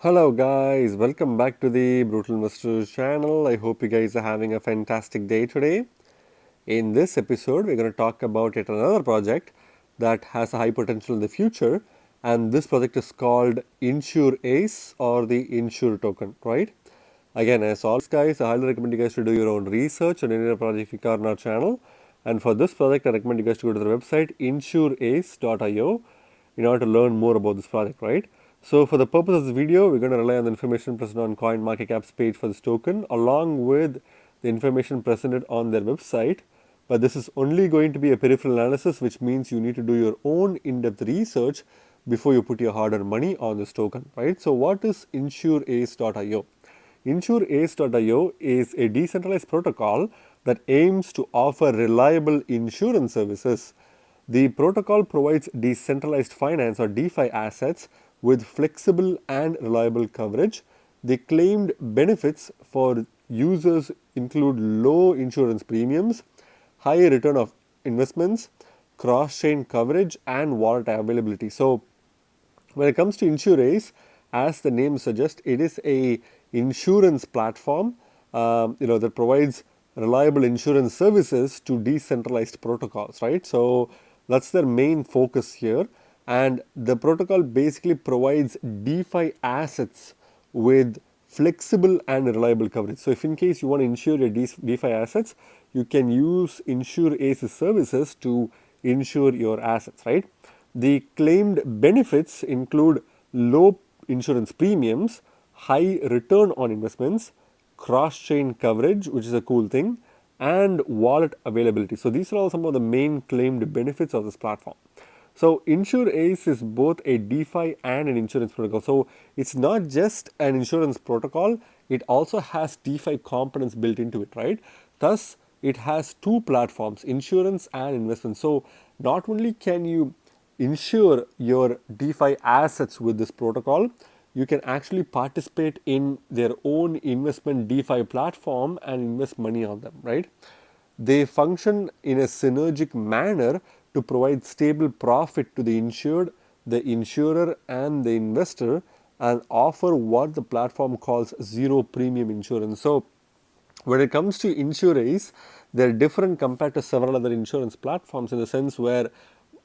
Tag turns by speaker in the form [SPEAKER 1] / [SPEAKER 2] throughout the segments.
[SPEAKER 1] Hello guys, welcome back to the Brutal Investors channel. I hope you guys are having a fantastic day today. In this episode, we're going to talk about yet another project that has a high potential in the future, and this project is called InsurAce or the INSUR token, right? Again, as always guys, I highly recommend you guys to do your own research on any other project if you are on our channel. And for this project, I recommend you guys to go to the website insurace.io in order to learn more about this project, right? So for the purpose of this video, we're going to rely on the information present on CoinMarketCap's page for this token along with the information presented on their website. But this is only going to be a peripheral analysis, which means you need to do your own in-depth research before you put your hard-earned money on this token, right? So what is InsurAce.io? InsurAce.io is a decentralized protocol that aims to offer reliable insurance services. The protocol provides decentralized finance or DeFi assets with flexible and reliable coverage. The claimed benefits for users include low insurance premiums, high return of investments, cross-chain coverage, and wallet availability. So when it comes to InsurAce, as the name suggests, it is a insurance platform that provides reliable insurance services to decentralized protocols, right? So that's their main focus here. And the protocol basically provides DeFi assets with flexible and reliable coverage. So if in case you want to insure your DeFi assets, you can use InsurAce's services to insure your assets, right? The claimed benefits include low insurance premiums, high return on investments, cross-chain coverage, which is a cool thing, and wallet availability. So these are all some of the main claimed benefits of this platform. So InsurAce is both a DeFi and an insurance protocol. So it's not just an insurance protocol, it also has DeFi components built into it, right? Thus, it has two platforms, insurance and investment. So not only can you insure your DeFi assets with this protocol, you can actually participate in their own investment DeFi platform and invest money on them, right? They function in a synergic manner to provide stable profit to the insured, the insurer, and the investor, and offer what the platform calls zero premium insurance. So when it comes to InsurAce, they're different compared to several other insurance platforms in the sense where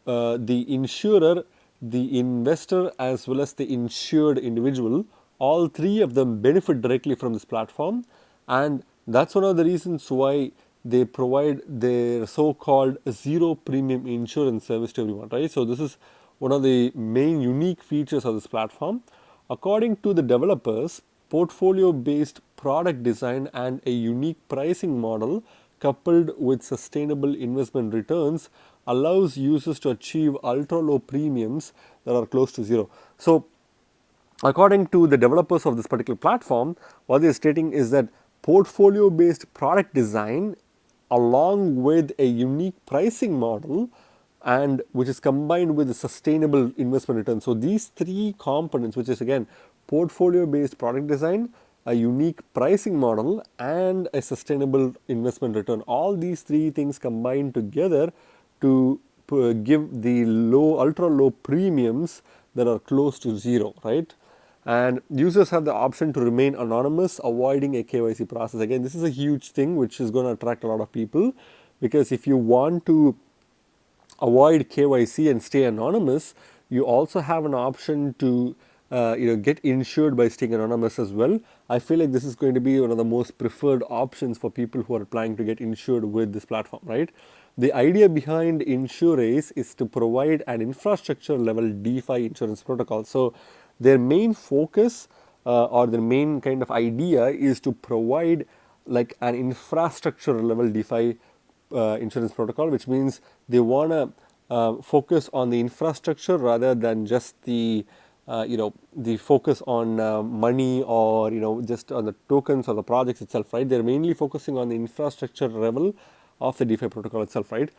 [SPEAKER 1] the insurer, the investor, as well as the insured individual, all three of them benefit directly from this platform. And that's one of the reasons why they provide their so-called zero premium insurance service to everyone, right? So this is one of the main unique features of this platform. According to the developers, portfolio-based product design and a unique pricing model coupled with sustainable investment returns allows users to achieve ultra-low premiums that are close to zero. So according to the developers of this particular platform, what they're stating is that portfolio-based product design along with a unique pricing model and which is combined with a sustainable investment return. So these three components, which is again portfolio-based product design, a unique pricing model, and a sustainable investment return, all these three things combined together to give the ultra low premiums that are close to zero, right? And users have the option to remain anonymous, avoiding a KYC process. Again, this is a huge thing which is going to attract a lot of people, because if you want to avoid KYC and stay anonymous, you also have an option to get insured by staying anonymous as well. I feel like this is going to be one of the most preferred options for people who are planning to get insured with this platform, right? The idea behind InsurAce is to provide an infrastructure level DeFi insurance protocol. So their main focus or their main kind of idea is to provide like an infrastructure level DeFi insurance protocol, which means they want to focus on the infrastructure rather than just the the focus on money or just on the tokens or the projects itself, right? They're mainly focusing on the infrastructure level of the DeFi protocol itself, right?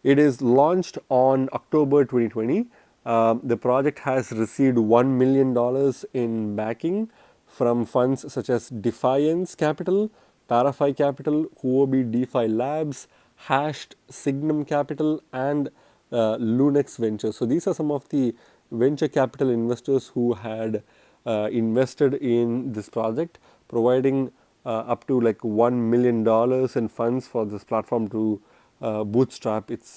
[SPEAKER 1] It is launched on October 2020. The project has received $1 million in backing from funds such as Defiance Capital, Parafy Capital, Huobi DeFi Labs, Hashed Signum Capital, and Lunex Ventures. So these are some of the venture capital investors who had invested in this project, providing up to like $1 million in funds for this platform to bootstrap its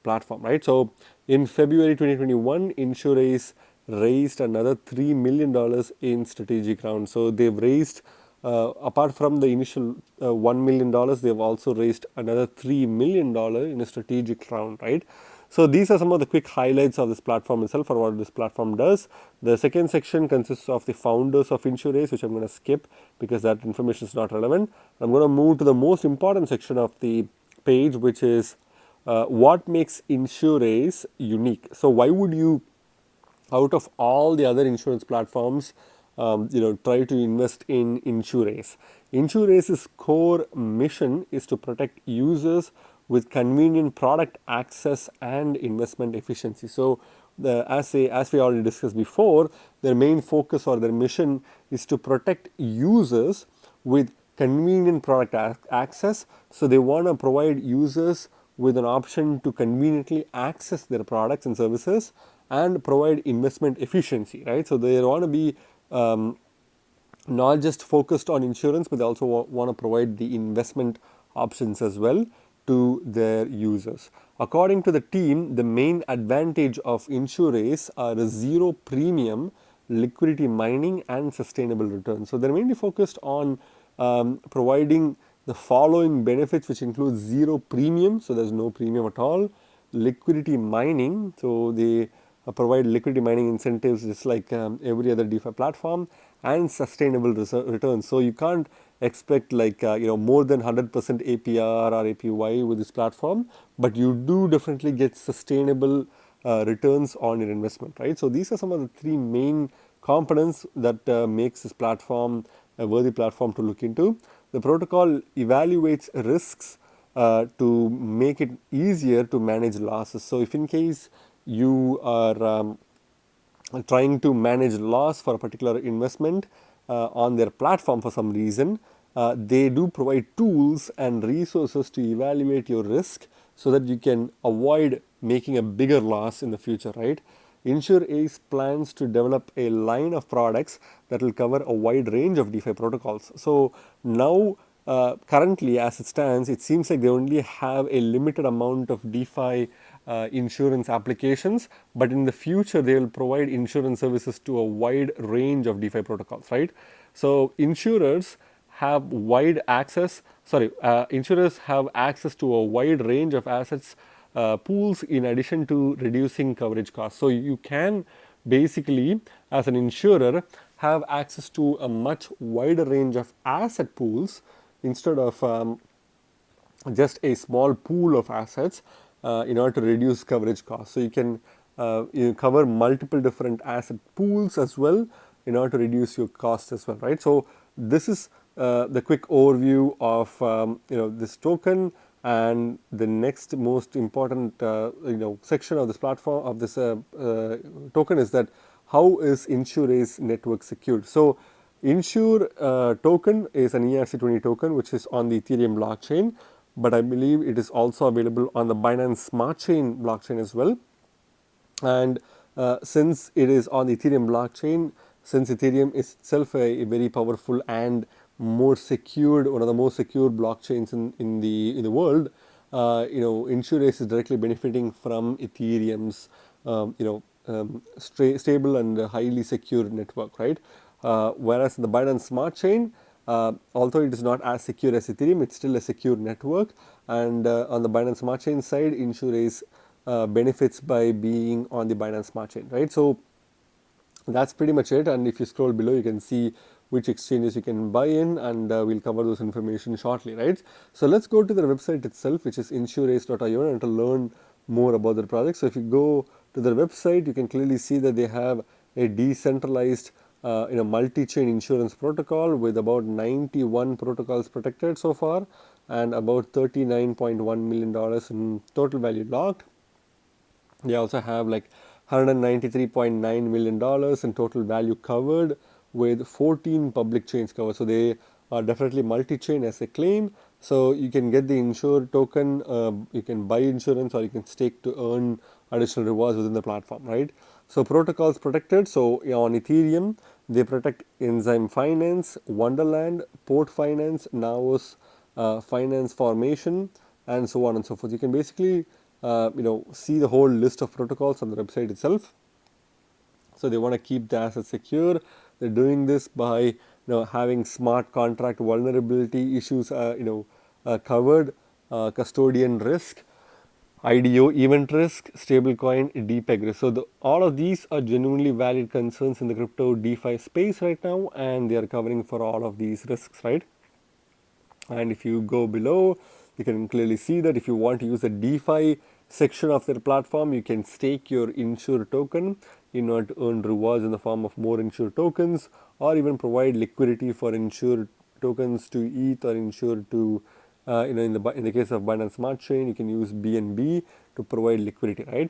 [SPEAKER 1] platform, right? So in February 2021, InsurAce raised another $3 million in strategic round. So they've raised, apart from the initial $1 million, they've also raised another $3 million in a strategic round, right? So these are some of the quick highlights of this platform itself, or what this platform does. The second section consists of the founders of InsurAce, which I'm going to skip because that information is not relevant. I'm going to move to the most important section of the page, which is what makes InsurAce unique. So why would you, out of all the other insurance platforms, try to invest in InsurAce? InsurAce's core mission is to protect users with convenient product access and investment efficiency. So, as we already discussed before, their main focus or their mission is to protect users with convenient product access. So they want to provide users with an option to conveniently access their products and services and provide investment efficiency, right? So they want to be not just focused on insurance, but they also want to provide the investment options as well to their users. According to the team, the main advantage of InsurAce are a zero premium, liquidity mining, and sustainable returns. So they're mainly focused on providing the following benefits, which include zero premium, so there's no premium at all, liquidity mining, so they provide liquidity mining incentives just like every other DeFi platform, and sustainable returns. So you can't expect like more than 100% APR or APY with this platform, but you do definitely get sustainable returns on your investment, right? So these are some of the three main components that makes this platform a worthy platform to look into. The protocol evaluates risks to make it easier to manage losses. So if in case you are trying to manage loss for a particular investment on their platform for some reason, they do provide tools and resources to evaluate your risk so that you can avoid making a bigger loss in the future, right? InsurAce plans to develop a line of products that will cover a wide range of DeFi protocols. So now, currently, as it stands, it seems like they only have a limited amount of DeFi insurance applications, but in the future, they will provide insurance services to a wide range of DeFi protocols, right? So insurers have insurers have access to a wide range of assets pools in addition to reducing coverage costs. So you can basically, as an insurer, have access to a much wider range of asset pools instead of just a small pool of assets in order to reduce coverage costs. So you can cover multiple different asset pools as well in order to reduce your costs as well, right? So this is the quick overview of this token. And the next most important section of this platform of this token is that how is InsurAce network secured? So INSUR token is an ERC20 token which is on the Ethereum blockchain, but I believe it is also available on the Binance Smart Chain blockchain as well. And since it is on the Ethereum blockchain, since Ethereum is itself a very powerful and more secured, one of the most secure blockchains in the world, InsurAce is directly benefiting from Ethereum's stable and highly secure network, right? Whereas the Binance Smart Chain, although it is not as secure as Ethereum, it's still a secure network. And on the Binance Smart Chain side, InsurAce benefits by being on the Binance Smart Chain, right? So that's pretty much it. And if you scroll below, you can see which exchanges you can buy in, and we'll cover those information shortly, right? So let's go to the website itself, which is insurace.io, and to learn more about the project. So if you go to their website, you can clearly see that they have a decentralized multi-chain insurance protocol with about 91 protocols protected so far and about $39.1 million in total value locked. They also have like $193.9 million in total value covered with 14 public chains covered. So they are definitely multi-chain as they claim. So you can get the INSUR token, you can buy insurance, or you can stake to earn additional rewards within the platform, right? So protocols protected. So on Ethereum, They protect Enzyme Finance, Wonderland, Port Finance, Naos Finance Formation, and so on and so forth. You can basically see the whole list of protocols on the website itself. So they want to keep the assets secure. They're doing this by having smart contract vulnerability issues covered, custodian risk, IDO event risk, stablecoin, DPEG risk. So all of these are genuinely valid concerns in the crypto DeFi space right now, and they are covering for all of these risks, right? And if you go below, you can clearly see that if you want to use the DeFi section of their platform, you can stake your INSUR token in order to earn rewards in the form of more INSUR tokens, or even provide liquidity for INSUR tokens to ETH or INSUR to in the case of Binance Smart Chain, you can use BNB to provide liquidity, right?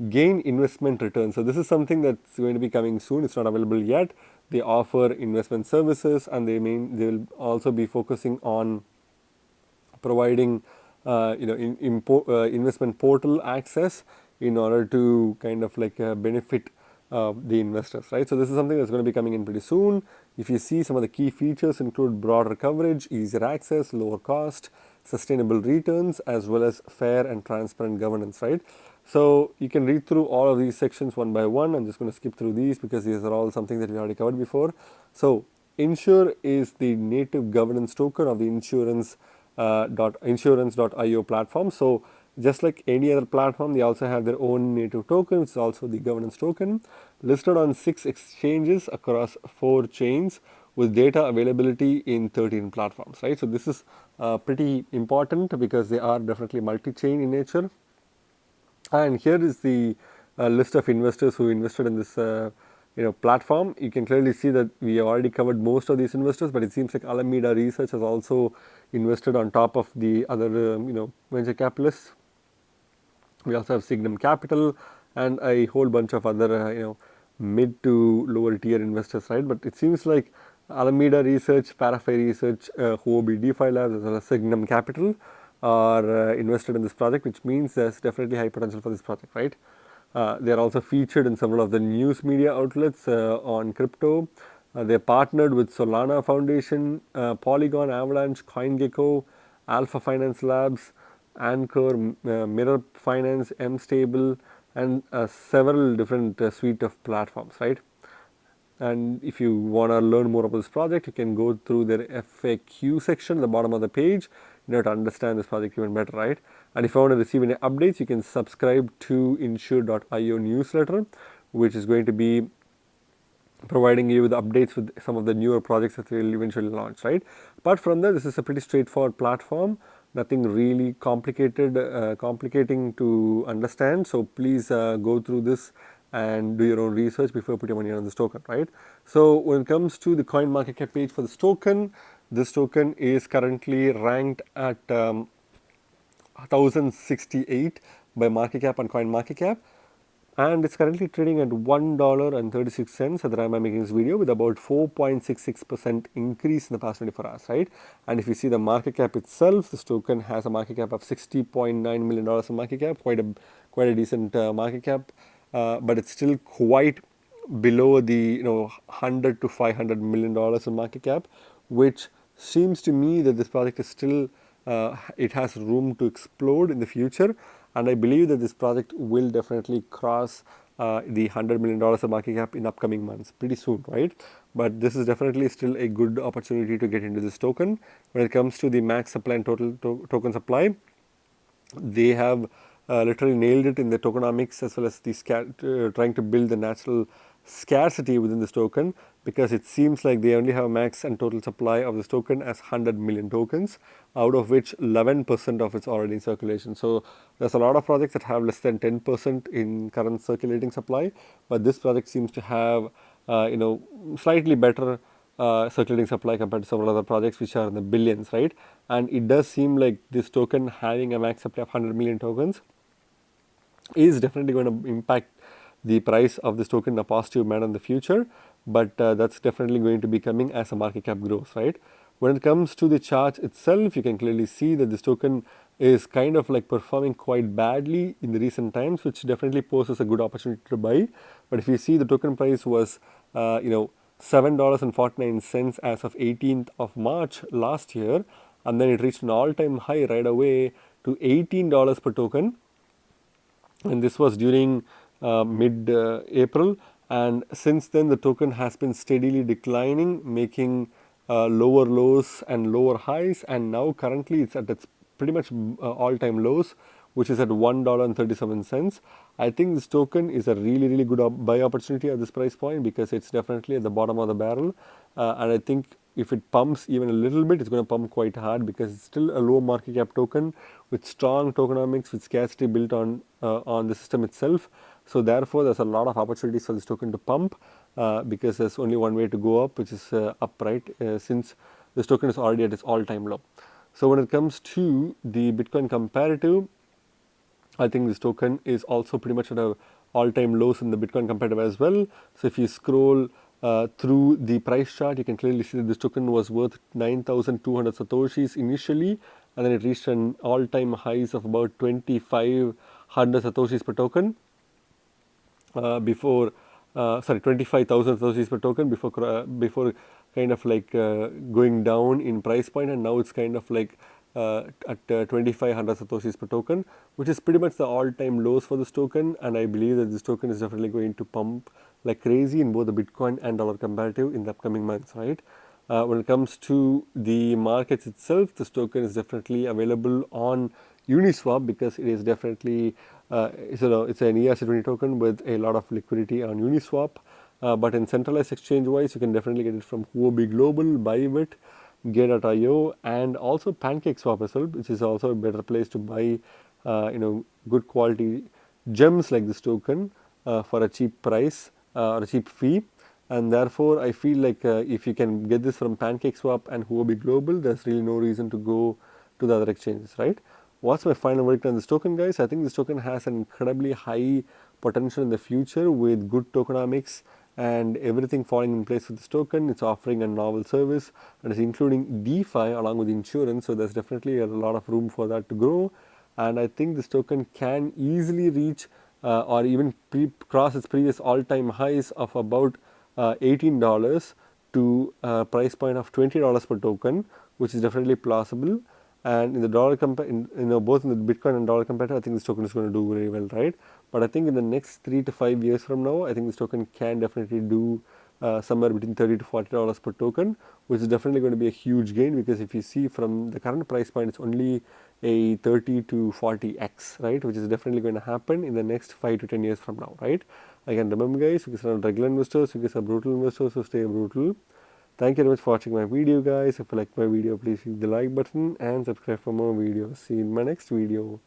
[SPEAKER 1] Gain investment return. So this is something that's going to be coming soon. It's not available yet. They offer investment services, and they will also be focusing on providing investment portal access in order to kind of like benefit the investors, right? So this is something that's going to be coming in pretty soon. If you see, some of the key features include broader coverage, easier access, lower cost, sustainable returns, as well as fair and transparent governance, right? So you can read through all of these sections one by one. I'm just going to skip through these because these are all something that we already covered before. So INSUR is the native governance token of the insurance.io platform. So just like any other platform, they also have their own native token, which is also the governance token, listed on 6 exchanges across 4 chains with data availability in 13 platforms, right? So this is pretty important because they are definitely multi-chain in nature. And here is the list of investors who invested in this platform. You can clearly see that we have already covered most of these investors, but it seems like Alameda Research has also invested on top of the other venture capitalists. We also have Signum Capital and a whole bunch of other mid to lower tier investors, right? But it seems like Alameda Research, Parafai Research, Huobi DeFi Labs, as well as Signum Capital are invested in this project, which means there's definitely high potential for this project, right? They are also featured in several of the news media outlets on crypto. They partnered with Solana Foundation, Polygon, Avalanche, CoinGecko, Alpha Finance Labs, Anchor, Mirror Finance, MStable, and several different suite of platforms, right? And if you want to learn more about this project, you can go through their FAQ section at the bottom of the page in order to understand this project even better, right? And if you want to receive any updates, you can subscribe to InsurAce newsletter, which is going to be providing you with updates with some of the newer projects that will eventually launch, right? Apart from that, this is a pretty straightforward platform, nothing really complicating to understand. So please go through this and do your own research before you put your money on this token, right? So when it comes to the coin market cap page for this token is currently ranked at 1068 by market cap on coin market cap, and it's currently trading at $1.36 at the time I'm making this video, with about 4.66% increase in the past 24 hours, right? And if you see the market cap itself, this token has a market cap of $60.9 million in market cap, quite a decent market cap, but it's still quite below the 100 to 500 million dollars in market cap, which seems to me that this project is still it has room to explode in the future, and I believe that this project will definitely cross the $100 million of market cap in upcoming months pretty soon, right? But this is definitely still a good opportunity to get into this token. When it comes to the max supply and total token supply, they have literally nailed it in the tokenomics, as well as the trying to build the natural scarcity within this token, because it seems like they only have a max and total supply of this token as 100 million tokens, out of which 11% of it's already in circulation. So there's a lot of projects that have less than 10% in current circulating supply, but this project seems to have slightly better circulating supply compared to several other projects which are in the billions, right? And it does seem like this token having a max supply of 100 million tokens is definitely going to impact the price of this token in a positive manner in the future, but that's definitely going to be coming as a market cap grows, right? When it comes to the chart itself, you can clearly see that this token is kind of like performing quite badly in the recent times, which definitely poses a good opportunity to buy. But if you see, the token price was $7.49 as of 18th of March last year, and then it reached an all-time high right away to $18 per token, and this was during mid April. And since then the token has been steadily declining, making lower lows and lower highs, and now currently it's at its pretty much all-time lows, which is at $1.37. I think this token is a really good buy opportunity at this price point because it's definitely at the bottom of the barrel, and I think if it pumps even a little bit, it's going to pump quite hard because it's still a low market cap token with strong tokenomics, with scarcity built on the system itself. So therefore, there's a lot of opportunities for this token to pump because there's only one way to go up, which is up, right? Since this token is already at its all-time low. So when it comes to the Bitcoin comparative, I think this token is also pretty much at a all-time lows in the Bitcoin comparative as well. So if you scroll through the price chart, you can clearly see that this token was worth 9,200 satoshis initially, and then it reached an all-time highs of about 2,500 satoshis per token before 25,000 satoshis per token before kind of like going down in price point, and now it's kind of like at 2,500 satoshis per token, which is pretty much the all-time lows for this token. And I believe that this token is definitely going to pump like crazy in both the Bitcoin and dollar comparative in the upcoming months, right? When it comes to the markets itself, this token is definitely available on Uniswap because it is definitely it's an ERC20 token with a lot of liquidity on Uniswap. But in centralized exchange wise, you can definitely get it from Huobi Global, Bybit, Get.io, and also PancakeSwap as well, which is also a better place to buy good quality gems like this token for a cheap price or a cheap fee. And therefore I feel like if you can get this from PancakeSwap and Huobi Global, there's really no reason to go to the other exchanges, right? What's my final verdict on this token, guys? I think this token has an incredibly high potential in the future with good tokenomics and everything falling in place with this token. It's offering a novel service and is including DeFi along with insurance, so there's definitely a lot of room for that to grow. And I think this token can easily reach or even cross its previous all-time highs of about $18 to a price point of $20 per token, which is definitely plausible. And in the dollar both in the Bitcoin and dollar comparative, I think this token is going to do very well, right? But I think in the next 3 to 5 years from now, I think this token can definitely do somewhere between $30 to $40 per token, which is definitely going to be a huge gain because if you see from the current price point, it's only a 30 to 40x, right? Which is definitely going to happen in the next 5 to 10 years from now, right? Again, remember guys, you guys are not regular investors, you guys are brutal investors, so stay brutal. Thank you very much for watching my video, guys. If you like my video, please hit the like button and subscribe for more videos. See you in my next video.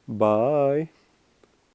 [SPEAKER 1] Bye.